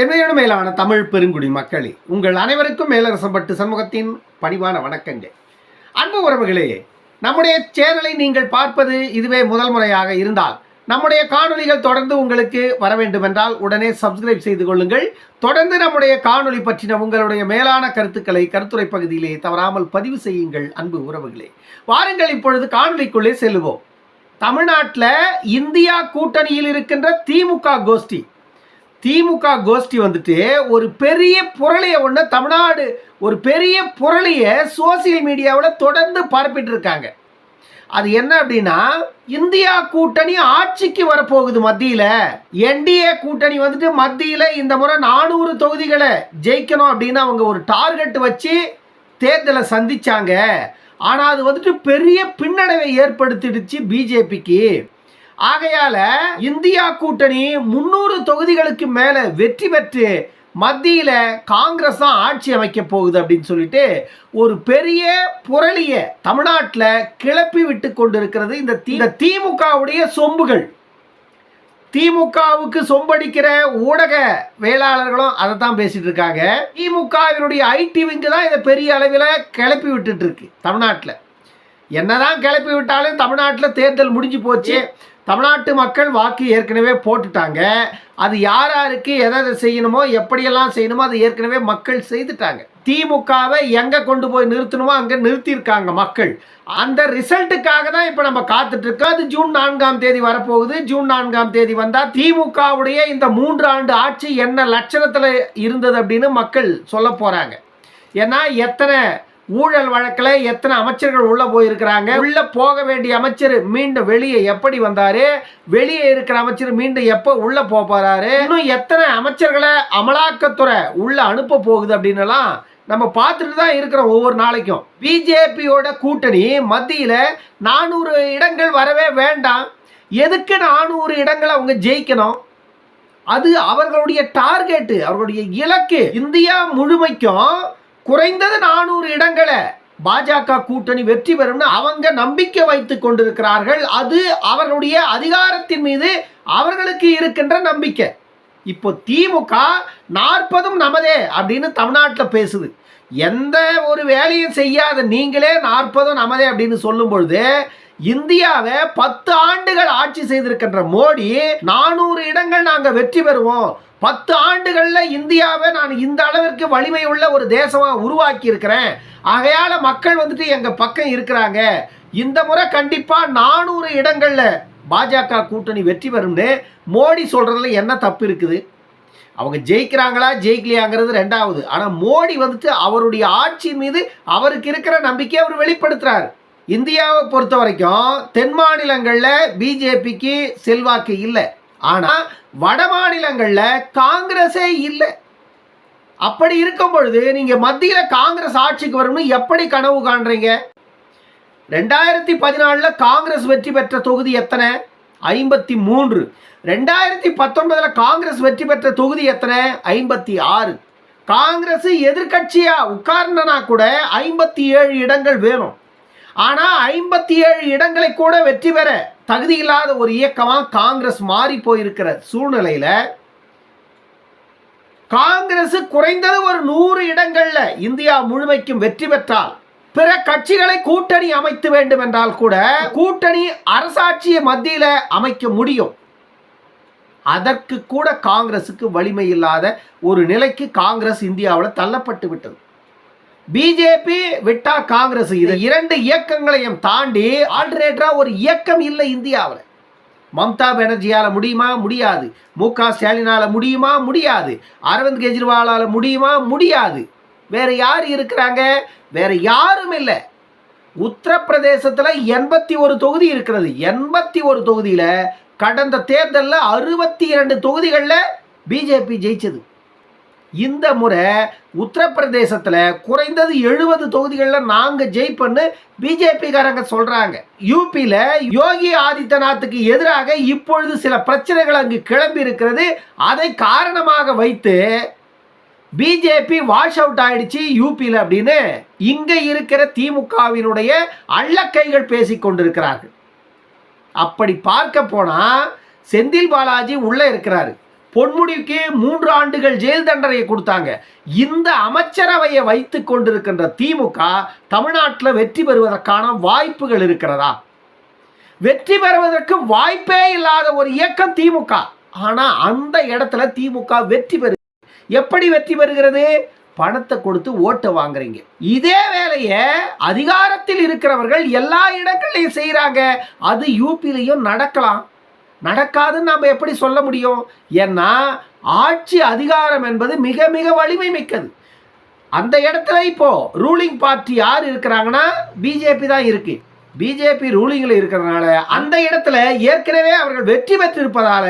என்னையோட மேலான தமிழ் பெருங்குடி மக்களே, உங்கள் அனைவருக்கும் மேலரசம்பட்டு சண்முகத்தின் பணிவான வணக்கங்கள். அன்பு உறவுகளே, நம்முடைய சேனலை நீங்கள் பார்ப்பது இதுவே முதல் முறையாக இருந்தால் நம்முடைய காணொலிகள் தொடர்ந்து உங்களுக்கு வர வேண்டுமென்றால் உடனே சப்ஸ்கிரைப் செய்து கொள்ளுங்கள். தொடர்ந்து நம்முடைய காணொலி பற்றின உங்களுடைய மேலான கருத்துக்களை கருத்துரை பகுதியிலே தவறாமல் பதிவு செய்யுங்கள். அன்பு உறவுகளே, வாருங்கள் இப்பொழுது காணொலிக்குள்ளே செல்லுவோம். தமிழ்நாட்டில் இந்தியா கூட்டணியில் இருக்கின்ற திமுக கோஷ்டி வந்துட்டு ஒரு பெரிய புரளியை ஒன்று தமிழ்நாடு ஒரு பெரிய புரளியை சோசியல் மீடியாவில் தொடர்ந்து பரப்பிட்டு இருக்காங்க. அது என்ன அப்படின்னா, இந்தியா கூட்டணி ஆட்சிக்கு வரப்போகுது. மத்தியில் என்டிஏ கூட்டணி வந்துட்டு மத்தியில் இந்த முறை 400 தொகுதிகளை ஜெயிக்கணும் அப்படின்னு அவங்க ஒரு டார்கெட் வச்சு தேர்தலை சந்திச்சாங்க. ஆனால் அது வந்துட்டு பெரிய பின்னடைவை ஏற்படுத்திடுச்சு பிஜேபிக்கு. ஆகையால இந்தியா கூட்டணி 300 தொகுதிகளுக்கு மேல வெற்றி பெற்று மத்தியில காங்கிரஸ் தான் ஆட்சி அமைக்க போகுது அப்படின்னு சொல்லிட்டு ஒரு பெரிய புரளிய தமிழ்நாட்டில் கிளப்பி விட்டு கொண்டிருக்கிறது இந்த திமுகவுடைய சொம்புகள். திமுகவுக்கு சொம்படிக்கிற ஊடக வேளாளர்களும் அதை தான் பேசிட்டு இருக்காங்க. திமுகவினுடைய ஐடி விங்கு தான் இதை பெரிய அளவில் கிளப்பி விட்டுட்டு இருக்கு. தமிழ்நாட்டில் என்னதான் கிளப்பி விட்டாலும் தமிழ்நாட்டில் தேர்தல் முடிஞ்சு போச்சு. தமிழ்நாட்டு மக்கள் வாக்கு ஏற்கனவே போட்டுட்டாங்க. அது யார் யாருக்கு எதை செய்யணுமோ எப்படியெல்லாம் செய்யணுமோ அது ஏற்கனவே மக்கள் செய்துட்டாங்க. திமுகவை எங்கே கொண்டு போய் நிறுத்தணுமோ அங்கே நிறுத்தியிருக்காங்க மக்கள். அந்த ரிசல்ட்டுக்காக தான் இப்போ நம்ம காத்துட்டு இருக்கோம். அது ஜூன் 4ஆம் தேதி வரப்போகுது. ஜூன் 4ஆம் தேதி வந்தால் திமுகவுடைய இந்த 3 ஆண்டு ஆட்சி என்ன லட்சணத்தில் இருந்தது அப்படின்னு மக்கள் சொல்ல போகிறாங்க. ஏன்னா எத்தனை ஊழல் வழக்கில் எத்தனை அமைச்சர்கள் உள்ள போயிருக்கிறாங்க, உள்ள போக வேண்டிய அமைச்சர் மீண்டும் வெளியே எப்படி வந்தாரு, வெளியே இருக்கிற அமைச்சர் மீண்டும் எப்போ உள்ள போறாரு, இன்னும் எத்தனை அமைச்சர்களை அமலாக்கத்துறை உள்ள அனுப்ப போகுது அப்படின்னு நம்ம பார்த்துட்டு தான் இருக்கிறோம் ஒவ்வொரு நாளைக்கும். பிஜேபியோட கூட்டணி மத்தியில் 400 இடங்கள் வரவே வேண்டாம். எதுக்கு 400 இடங்களை அவங்க ஜெயிக்கணும்? அது அவர்களுடைய டார்கெட், அவர்களுடைய இலக்கு. இந்தியா முழுமைக்கும் குறைந்தது 400 இடங்களை பாஜக கூட்டணி வெற்றி பெறும் அவங்க நம்பிக்கை வைத்துக் கொண்டிருக்கிறார்கள். அது அவர்களுடைய அதிகாரத்தின் மீது அவர்களுக்கு இருக்கின்ற நம்பிக்கை. இப்போ திமுக 40 நமதே அப்படின்னு தமிழ்நாட்டில் பேசுது. எந்த ஒரு வேலையும் செய்யாத நீங்களே 40 நமதே அப்படின்னு சொல்லும் பொழுது, இந்தியாவை 10 ஆண்டுகள் ஆட்சி செய்திருக்கின்ற மோடி 400 இடங்கள் நாங்கள் வெற்றி பெறுவோம், 10 ஆண்டுகளில் இந்தியாவை நான் இந்த அளவிற்கு வலிமை உள்ள ஒரு தேசமாக உருவாக்கி இருக்கிறேன், ஆகையால மக்கள் வந்துட்டு எங்கள் பக்கம் இருக்கிறாங்க, இந்த முறை கண்டிப்பாக 400 இடங்களில் பாஜக கூட்டணி வெற்றி பெறும்னு மோடி சொல்கிறதுல என்ன தப்பு இருக்குது? அவங்க ஜெயிக்கிறாங்களா ஜெயிக்கலையாங்கிறது ரெண்டாவது. ஆனால் மோடி வந்துட்டு அவருடைய ஆட்சி மீது அவருக்கு இருக்கிற நம்பிக்கையை அவர் வெளிப்படுத்துகிறார். இந்தியாவை பொறுத்த வரைக்கும் தென் மாநிலங்களில் பிஜேபிக்கு செல்வாக்கு இல்லை, ஆனால் வட மாநிலங்களில் காங்கிரஸே இல்லை. அப்படி இருக்கும் பொழுது நீங்கள் மத்தியில் காங்கிரஸ் ஆட்சிக்கு வரும்னு எப்படி கனவு காண்றீங்க? 2014 காங்கிரஸ் வெற்றி பெற்ற தொகுதி எத்தனை? 53. 2019 காங்கிரஸ் வெற்றி பெற்ற தொகுதி எத்தனை? 56. காங்கிரஸ் எதிர்கட்சியா உட்கார்ந்தனா கூட 57 இடங்கள் வேணும். ஆனால் 57 இடங்களை கூட வெற்றி பெற தகுதி இல்லாத ஒரு இயக்கமாக காங்கிரஸ் மாறி போயிருக்கிற சூழ்நிலையில காங்கிரஸ் குறைந்தது ஒரு 100 இடங்கள்ல இந்தியா முழுமைக்கும் வெற்றி பெற்றால், பிற கட்சிகளை கூட்டணி அமைத்து வேண்டும் என்றால் கூட கூட்டணி அரசாட்சியை மத்தியில் அமைக்க முடியும். அதற்கு கூட காங்கிரசுக்கு வலிமை இல்லாத ஒரு நிலைக்கு காங்கிரஸ் இந்தியாவில் தள்ளப்பட்டு விட்டது. பிஜேபி விட்டா காங்கிரஸ், இது 2 இயக்கங்களையும் தாண்டி ஆல்டர்னேட்டரா ஒரு இயக்கம் இல்லை இந்தியாவில். மம்தா பானர்ஜியால முடியுமா? முடியாது. மு.க. ஸ்டாலினால முடியுமா? முடியாது. அரவிந்த் கெஜ்ரிவாலால முடியுமா? முடியாது. வேற யார் இருக்கிறாங்க? வேற யாரும் இல்லை. உத்தரப்பிரதேசத்தில் 81 தொகுதி இருக்கிறது. 81 தொகுதியில் கடந்த தேர்தலில் 62 தொகுதிகளில் பிஜேபி ஜெயிச்சது. இந்த முறை உத்தரப்பிரதேசத்தில் குறைந்தது 70 தொகுதிகளில் நாங்கள் ஜெயிப்போன்னு பிஜேபிக்காரங்க சொல்கிறாங்க. யூபியில் யோகி ஆதித்யநாத்துக்கு எதிராக இப்பொழுது சில பிரச்சனைகள் அங்கு கிளம்பி இருக்கிறது. அதை காரணமாக வைத்து பிஜேபி வாஷ் அவுட் ஆயிடுச்சு யூபியில் அப்படின்னு இங்கே இருக்கிற திமுகவினுடைய அள்ளக்கைகள் பேசிக் கொண்டிருக்கிறார்கள். அப்படி பார்க்க போனால் செந்தில் பாலாஜி உள்ளே இருக்கிறாரு. பொன்முடிக்கு 3 ஆண்டுகள் ஜெயில் தண்டனையை கொடுத்தாங்க. இந்த அமைச்சரவையை வைத்துக் கொண்டிருக்கின்ற திமுக தமிழ்நாட்டில் வெற்றி பெறுவதற்கான வாய்ப்புகள் இருக்கிறதா? வெற்றி பெறுவதற்கு வாய்ப்பே இல்லாத ஒரு இயக்கம் திமுக. ஆனா அந்த இடத்துல திமுக வெற்றி பெறு. எப்படி வெற்றி பெறுகிறது? பணத்தை கொடுத்து ஓட்டை வாங்குறீங்க. இதே வேலையை அதிகாரத்தில் இருக்கிறவர்கள் எல்லா இடங்களையும் செய்யறாங்க. அது யூபிலையும் நடக்கலாம். நடக்காதுன்னு நம்ம எப்படி சொல்ல முடியும்? ஏன்னா ஆட்சி அதிகாரம் என்பது மிக மிக வலிமை மிக்கது. அந்த இடத்துல இப்போ ரூலிங் பார்ட்டி யார் இருக்கிறாங்கன்னா பிஜேபி தான் இருக்கு. பிஜேபி ரூலிங்கில் இருக்கிறதுனால அந்த இடத்துல ஏற்கனவே அவர்கள் வெற்றி பெற்றிருப்பதால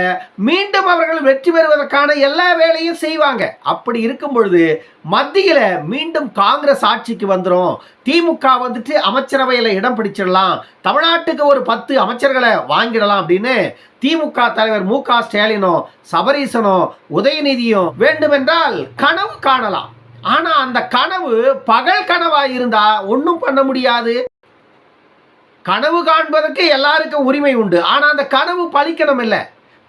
மீண்டும் அவர்கள் வெற்றி பெறுவதற்கான எல்லா வேலையும் செய்வாங்க. அப்படி இருக்கும் பொழுது மத்தியில் மீண்டும் காங்கிரஸ் ஆட்சிக்கு வந்துடும். திமுக வந்துட்டு அமைச்சரவையில் இடம் பிடிச்சிடலாம், தமிழ்நாட்டுக்கு ஒரு 10 அமைச்சர்களை வாங்கிடலாம் அப்படின்னு திமுக தலைவர் மு.க. ஸ்டாலினோ சபரீசனோ உதயநிதியும் வேண்டுமென்றால் கனவு காணலாம். ஆனா அந்த கனவு பகல் கனவா இருந்தா ஒன்றும் பண்ண முடியாது. கனவு காண்பதற்கு எல்லாருக்கும் உரிமை உண்டு. ஆனா அந்த கனவு பலிக்கணும் இல்லை.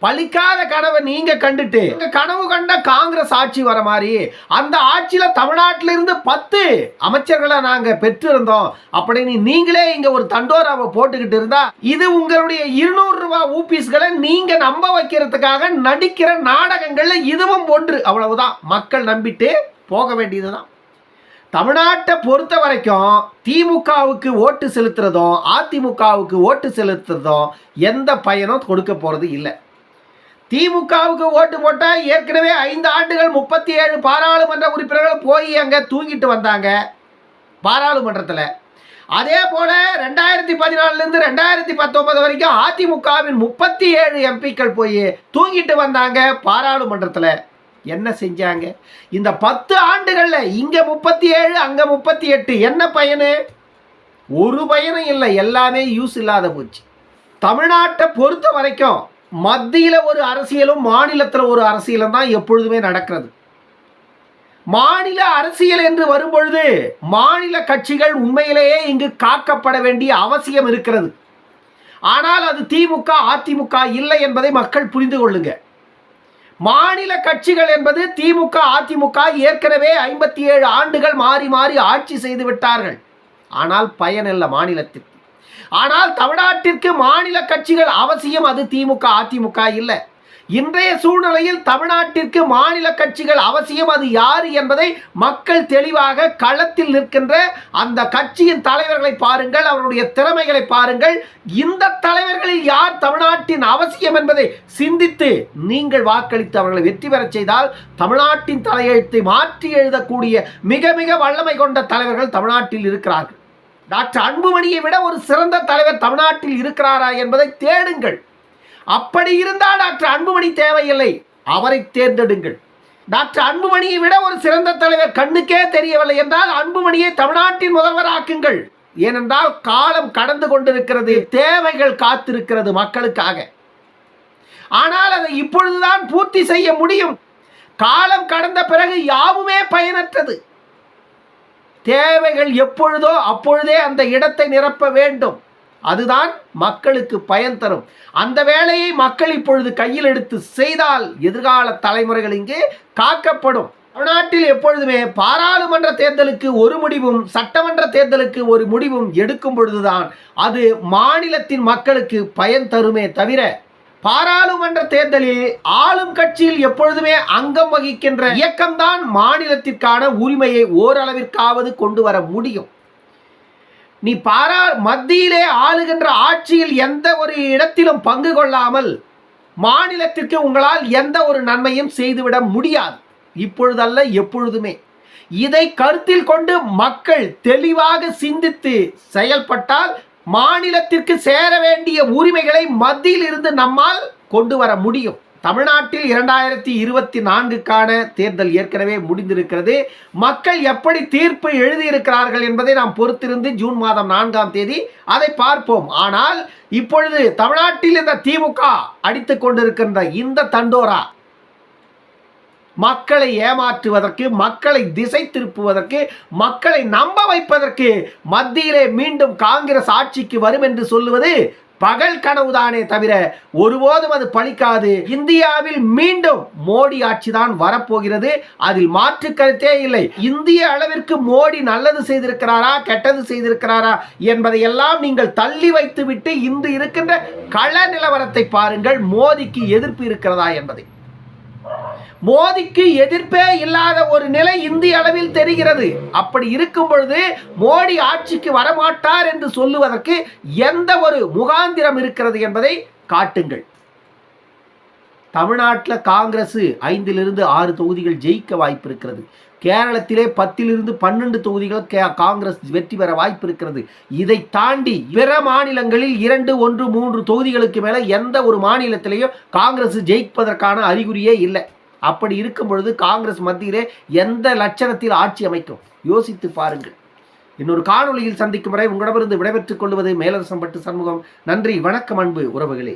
பலிக்காத கனவை நீங்க கண்டுட்டு கனவு கண்ட காங்கிரஸ் ஆட்சி வர மாதிரி அந்த ஆட்சியில தமிழ்நாட்டிலிருந்து 10 அமைச்சர்களை நாங்க பெற்றிருந்தோம் அப்படின்னு நீங்களே இங்க ஒரு தண்டோராவை போட்டுக்கிட்டு இருந்தா இது உங்களுடைய 200 ரூபாய் ஊபிஸ்களை நீங்க நம்ப வைக்கிறதுக்காக நடிக்கிற நாடகங்கள்ல இதுவும் ஒன்று. அவ்வளவுதான். மக்கள் நம்பிட்டு போக வேண்டியதுதான். தமிழ்நாட்டை பொறுத்த வரைக்கும் திமுகவுக்கு ஓட்டு செலுத்துறதும் அதிமுகவுக்கு ஓட்டு செலுத்துறதும் எந்த பயனும் கொடுக்க போறது இல்லை. திமுகவுக்கு ஓட்டு போட்டால் ஏற்கனவே 5 ஆண்டுகள் 37 பாராளுமன்ற உறுப்பினர்கள் போய் அங்கே தூங்கிட்டு வந்தாங்க பாராளுமன்றத்தில். அதே போல 2014 2019 வரைக்கும் அதிமுகவின் 37 எம்பிக்கள் போய் தூங்கிட்டு வந்தாங்க பாராளுமன்றத்தில். என்ன செஞ்சாங்க? இந்த 10 ஆண்டுகள்ல இங்க 37 அங்க 38 என்ன பயனு? ஒரு பயனும் இல்லை. எல்லாமே யூஸ் இல்லாத போச்சு. தமிழ்நாட்டை பொறுத்த வரைக்கும் மத்தியில் ஒரு அரசியலும் மாநிலத்தில் ஒரு அரசியலும் தான் எப்பொழுதுமே நடக்கிறது. மாநில அரசியல் என்று வரும்பொழுது மாநில கட்சிகள் உண்மையிலேயே இங்கு காக்கப்பட வேண்டிய அவசியம் இருக்கிறது. ஆனால் அது திமுக அதிமுக இல்லை என்பதை மக்கள் புரிந்து கொள்ளுங்க. மாநில கட்சிகள் என்பது திமுக அதிமுக ஏற்கனவே 57 ஆண்டுகள் மாறி மாறி ஆட்சி செய்து விட்டார்கள். ஆனால் பயனில்லை மாநிலத்திற்கு. ஆனால் தமிழ்நாட்டிற்கு மாநில கட்சிகள் அவசியம். அது திமுக அதிமுக இல்லை. இன்றைய சூழ்நிலையில் தமிழ்நாட்டிற்கு மாநில கட்சிகள் அவசியம். அது யார் என்பதை மக்கள் தெளிவாக களத்தில் நிற்கின்ற அந்த கட்சியின் தலைவர்களை பாருங்கள், அவருடைய திறமைகளை பாருங்கள். இந்த தலைவர்களில் யார் தமிழ்நாட்டின் அவசியம் என்பதை சிந்தித்து நீங்கள் வாக்களித்து அவர்களை வெற்றி பெறச் செய்தால் தமிழ்நாட்டின் தலையெழுத்தை மாற்றி எழுதக்கூடிய மிக மிக வல்லமை கொண்ட தலைவர்கள் தமிழ்நாட்டில் இருக்கிறார்கள். டாக்டர் அன்புமணியை விட ஒரு சிறந்த தலைவர் தமிழ்நாட்டில் இருக்கிறாரா என்பதை தேடுங்கள். அப்படி இருந்தால் டாக்டர் அன்புமணி தேவையில்லை, அவரை தேர்ந்தெடுங்கள். டாக்டர் அன்புமணியை விட ஒரு சிறந்த தலைவர் கண்ணுக்கே தெரியவில்லை என்றால் அன்புமணியை தமிழ்நாட்டின் முதல்வராக்குங்கள். ஏனென்றால் காலம் கடந்து கொண்டிருக்கிறது, தேவைகள் காத்திருக்கிறது மக்களுக்காக. ஆனால் அதை இப்பொழுதுதான் பூர்த்தி செய்ய முடியும். காலம் கடந்த பிறகு யாவுமே பயனற்றது. தேவைகள் எப்பொழுதோ அப்பொழுதே அந்த இடத்தை நிரப்ப வேண்டும். அதுதான் மக்களுக்கு பயன் தரும். அந்த வேலையை மக்கள் இப்பொழுது கையில் எடுத்து செய்தால் எதிர்கால தலைமுறைகள் இங்கே காக்கப்படும். தமிழ்நாட்டில் எப்பொழுதுமே பாராளுமன்ற தேர்தலுக்கு ஒரு முடிவும் சட்டமன்ற தேர்தலுக்கு ஒரு முடிவும் எடுக்கும் பொழுதுதான் அது மாநிலத்தின் மக்களுக்கு பயன் தருமே தவிர பாராளுமன்ற தேர்தலில் ஆளும் கட்சியில் எப்பொழுதுமே அங்கம் வகிக்கின்ற இயக்கம்தான் மாநிலத்திற்கான உரிமையை ஓரளவிற்காவது கொண்டு வர முடியும். நீ மத்தியிலே ஆளுகின்ற ஆட்சியில் எந்த ஒரு இடத்திலும் பங்கு கொள்ளாமல் மாநிலத்திற்கு உங்களால் எந்த ஒரு நன்மையும் செய்துவிட முடியாது. இப்பொழுதல்ல எப்பொழுதுமே. இதை கருத்தில் கொண்டு மக்கள் தெளிவாக சிந்தித்து செயல்பட்டால் மாநிலத்திற்கு சேர வேண்டிய உரிமைகளை மத்தியில் இருந்து நம்மால் கொண்டு வர முடியும். தமிழ்நாட்டில் 2024க்கான தேர்தல் ஏற்கனவே முடிந்திருக்கிறது. மக்கள் எப்படி தீர்ப்பு எழுதியிருக்கிறார்கள் என்பதை நாம் பொறுத்திருந்து ஜூன் மாதம் 4ஆம் தேதி அதை பார்ப்போம். ஆனால் இப்பொழுது தமிழ்நாட்டில் இந்த திமுக அடித்துக் கொண்டிருக்கின்ற இந்த தண்டோரா மக்களை ஏமாற்றுவதற்கு, மக்களை திசை திருப்புவதற்கு, மக்களை நம்ப வைப்பதற்கு மத்தியிலே மீண்டும் காங்கிரஸ் ஆட்சிக்கு வரும் என்று சொல்லுவது பகல் கனவுதானே தவிர ஒருபோதும் அது பலிக்காது. இந்தியாவில் மீண்டும் மோடி ஆட்சி தான் வரப்போகிறது, அதில் மாற்று கருத்தே இல்லை. இந்திய அளவிற்கு மோடி நல்லது செய்திருக்கிறாரா கெட்டது செய்திருக்கிறாரா என்பதை எல்லாம் நீங்கள் தள்ளி வைத்துவிட்டு இன்று இருக்கின்ற கள நிலவரத்தை பாருங்கள். மோடிக்கு எதிர்ப்பு இருக்கிறதா என்பதை. மோடிக்கு எதிர்ப்பே இல்லாத ஒரு நிலை இந்திய அளவில் தெரிகிறது. அப்படி இருக்கும் பொழுது மோடி ஆட்சிக்கு வரமாட்டார் என்று சொல்லுவதற்கு எந்த ஒரு முகாந்திரம் இருக்கிறது என்பதை காட்டுங்கள். தமிழ்நாட்டில் காங்கிரஸ் 5-6 தொகுதிகள் ஜெயிக்க வாய்ப்பு இருக்கிறது. கேரளத்திலே 10-12 தொகுதிகள் காங்கிரஸ் வெற்றி பெற வாய்ப்பு இருக்கிறது. இதை தாண்டி பிற மாநிலங்களில் 2, 1, 3 தொகுதிகளுக்கு மேல எந்த ஒரு மாநிலத்திலேயும் காங்கிரஸ் ஜெயிப்பதற்கான அறிகுறியே இல்லை. அப்படி இருக்கும் பொழுது காங்கிரஸ் மத்தியிலே எந்த லட்சணத்தில் ஆட்சி அமைக்கும்? யோசித்து பாருங்கள். இன்னொரு காணொளியில் சந்திக்கும் வரை உங்களிடமிருந்து விடைபெற்றுக் கொள்வது மேலரசம்பட்டு சண்முகம். நன்றி, வணக்கம் அன்பு உறவுகளே.